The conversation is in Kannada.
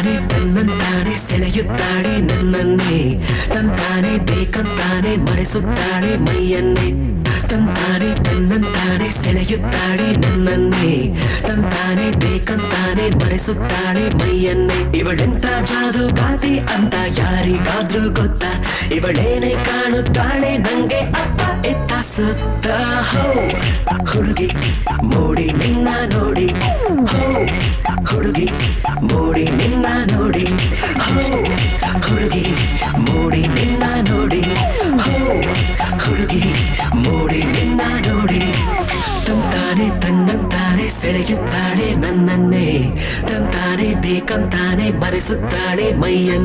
ತಂತಾನೆ ತನ್ನಂತಾನೆ ಸೆಳೆಯುತ್ತಾಳೆ ನನ್ನನ್ನೇ, ತಂತಾನೆ ಬೇಕಂತಾನೆ ಮರೆಸುತ್ತಾಳೆ ಮೈಯನ್ನೇ. ತಂತಾನೆ ತನ್ನಂತಾನೆ ಸೆಳೆಯುತ್ತಾಳೆ ನನ್ನನ್ನೇ, ತಂತಾನೆ ಬೇಕಂತಾನೆ ಮರೆಸುತ್ತಾಳೆ ಮೈಯನ್ನೇ. ಇವಳೆಂತ ಜಾದುಗಾತಿ ಅಂತ ಯಾರಿಗಾದ್ರೂ ಗೊತ್ತಾ? ಇವಳೇನೆ ಕಾಣುತ್ತಾಳೆ ನಂಗೆ ಅಪ್ಪ ಎತ್ತ ಸುತ್ತ. ಹೋ ಹುಡುಗಿ ಮೋಡಿ ನಿನ್ನ ನೋಡಿ, ಹೋ ಹುಡುಗಿ ಮೋಡಿ ನಿನ್ನ ನೋಡಿ, ಹೋ ಹುಡುಗಿ ಮೋಡಿ ನಿನ್ನ ನೋಡಿ, ಹೋ ಹುಡುಗಿ ಮೋಡಿ ನಿನ್ನ ನೋಡಿ. ತಂತಾನೆ ತನ್ನಂತಾನೆ ಸೆಳೆಯುತ್ತಾಳೆ ನನ್ನನ್ನೇ, ತಂತಾನೆ ಬೇಕಂತಾನೆ ಮರೆಸುತ್ತಾಳೆ ಮೈಯನ್ನೇ.